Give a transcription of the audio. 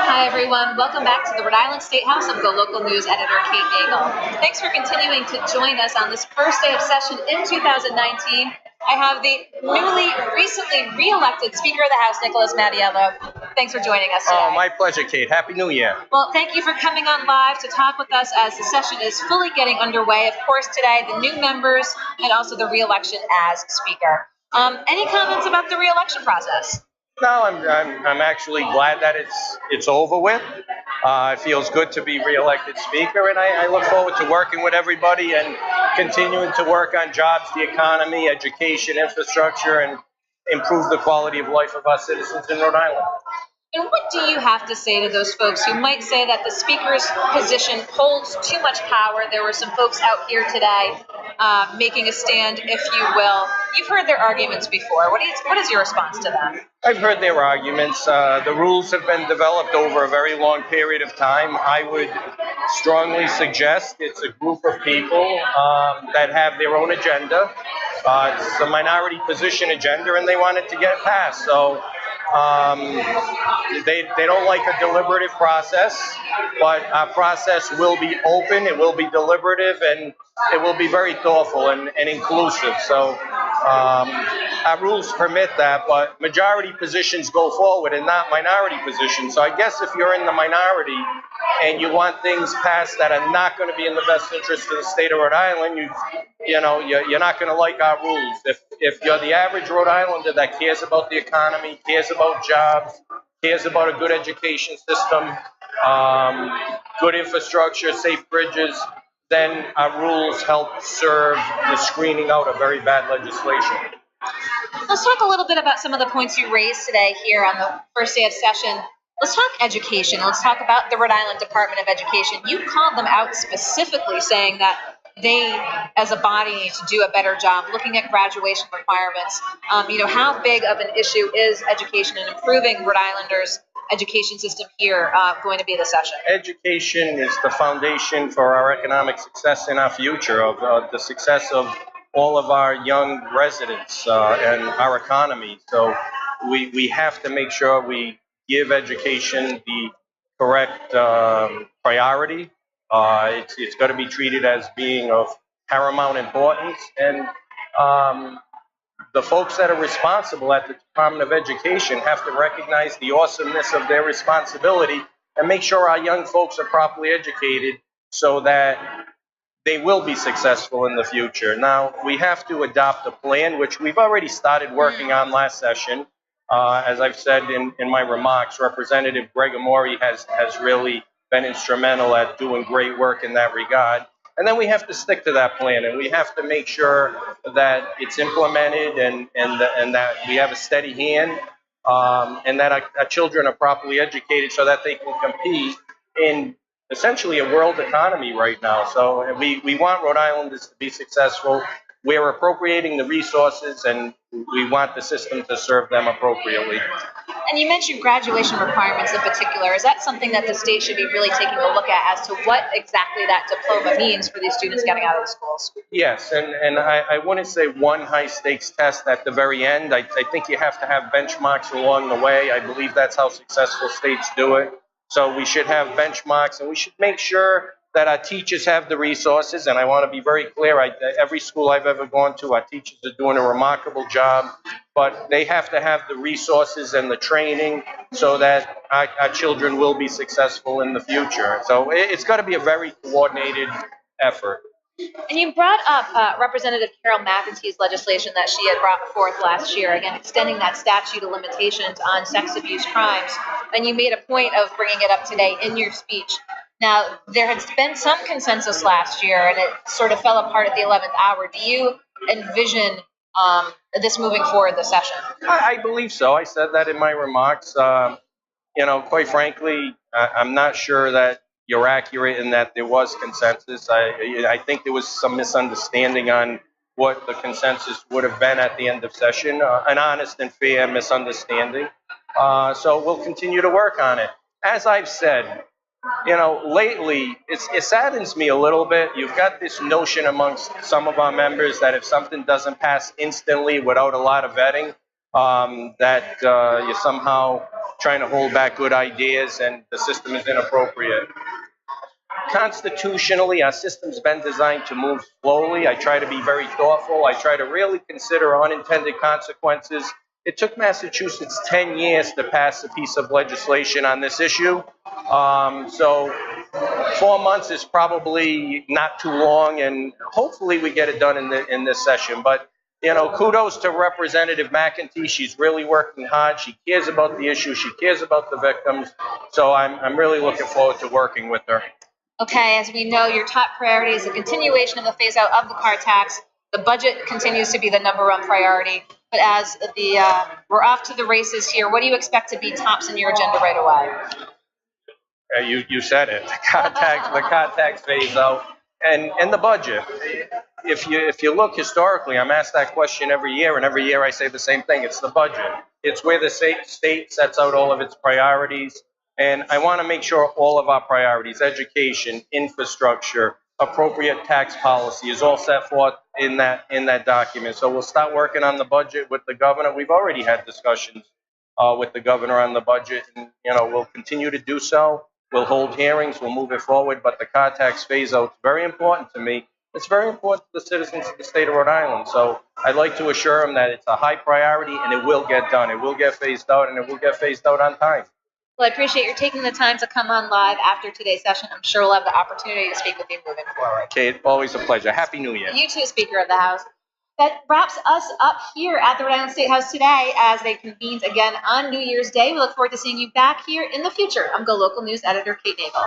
Hi, everyone. Welcome back to the Rhode Island State House. I'm GoLocal News editor Kate Nagel. Thanks for continuing to join us on this first day of session in 2019. I have the recently re-elected Speaker of the House, Nicholas Mattiello. Thanks for joining us today. Oh, my pleasure, Kate. Happy New Year. Well, thank you for coming on live to talk with us as the session is fully getting underway. Of course, today, the new members and also the re-election as Speaker. Any comments about the re-election process? No, I'm actually glad that it's over with. It feels good to be re-elected Speaker, and I look forward to working with everybody and continuing to work on jobs, the economy, education, infrastructure, and improve the quality of life of our citizens in Rhode Island. And what do you have to say to those folks who might say that the Speaker's position holds too much power? There were some folks out here today making a stand, if you will. You've heard their arguments before. What is your response to them? I've heard their arguments. The rules have been developed over a very long period of time. I would strongly suggest it's a group of people that have their own agenda. It's a minority position agenda, and they want it to get passed. So they don't like a deliberative process, but our process will be open, it will be deliberative, and it will be very thoughtful and inclusive. So our rules permit that, but majority positions go forward and not minority positions. So I guess if you're in the minority and you want things passed that are not going to be in the best interest of the state of Rhode Island, you're not going to like our rules. If you're the average Rhode Islander that cares about the economy, cares about jobs, cares about a good education system, good infrastructure, safe bridges, then our rules help serve the screening out of very bad legislation. Let's talk a little bit about some of the points you raised today here on the first day of session. Let's talk education. Let's talk about the Rhode Island Department of Education. You called them out specifically, saying that they, as a body, need to do a better job looking at graduation requirements. How big of an issue is education and improving Rhode Islanders' education system here going to be the session? Education is the foundation for our economic success in our future, of the success of all of our young residents and our economy. So we have to make sure we give education the correct priority. It's got to be treated as being of paramount importance, and the folks that are responsible at the Department of Education have to recognize the awesomeness of their responsibility and make sure our young folks are properly educated so that they will be successful in the future. Now, we have to adopt a plan, which we've already started working on last session. As I've said in my remarks, Representative Greg Amori has really been instrumental at doing great work in that regard. And then we have to stick to that plan, and we have to make sure that it's implemented and that we have a steady hand, and that our children are properly educated so that they can compete in essentially a world economy right now. So we want Rhode Islanders to be successful. We're appropriating the resources, and we want the system to serve them appropriately. And you mentioned graduation requirements in particular. Is that something that the state should be really taking a look at as to what exactly that diploma means for these students getting out of the schools? Yes, and I wouldn't say one high-stakes test at the very end. I think you have to have benchmarks along the way. I believe that's how successful states do it. So we should have benchmarks, and we should make sure that our teachers have the resources. And I want to be very clear, every school I've ever gone to, our teachers are doing a remarkable job, but they have to have the resources and the training so that our children will be successful in the future. So it's got to be a very coordinated effort. And you brought up Representative Carol McEntee's legislation that she had brought forth last year, again, extending that statute of limitations on sex abuse crimes. And you made a point of bringing it up today in your speech. Now, there has been some consensus last year, and it sort of fell apart at the 11th hour. Do you envision this moving forward this session? I believe so. I said that in my remarks. Quite frankly, I'm not sure that you're accurate in that there was consensus. I think there was some misunderstanding on what the consensus would have been at the end of session, an honest and fair misunderstanding. So we'll continue to work on it. As I've said, lately, it saddens me a little bit. You've got this notion amongst some of our members that if something doesn't pass instantly without a lot of vetting, that you're somehow trying to hold back good ideas and the system is inappropriate. Constitutionally, our system's been designed to move slowly. I try to be very thoughtful. I try to really consider unintended consequences. It took Massachusetts 10 years to pass a piece of legislation on this issue. So 4 months is probably not too long, and hopefully we get it done in this session. But kudos to Representative McEntee. She's really working hard. She cares about the issue. She cares about the victims. So I'm really looking forward to working with her. Okay, as we know, your top priority is the continuation of the phase out of the car tax. The budget continues to be the number one priority. But as we're off to the races here, what do you expect to be tops in your agenda right away? You said it. The car tax phase out, and the budget. If you look historically, I'm asked that question every year, and every year I say the same thing. It's the budget. It's where the state sets out all of its priorities. And I want to make sure all of our priorities, education, infrastructure, appropriate tax policy, is all set forth in that document. So we'll start working on the budget with the governor. We've already had discussions with the governor on the budget, and we'll continue to do so. We'll hold hearings. We'll move it forward. But the car tax phase out is very important to me. It's very important to the citizens of the state of Rhode Island. So I'd like to assure them that it's a high priority and it will get done. It will get phased out, and it will get phased out on time. Well, I appreciate your taking the time to come on live after today's session. I'm sure we'll have the opportunity to speak with you moving forward. Kate, always a pleasure. Happy New Year. You too, Speaker of the House. That wraps us up here at the Rhode Island State House today as they convene again on New Year's Day. We look forward to seeing you back here in the future. I'm GoLocal News Editor Kate Nagel.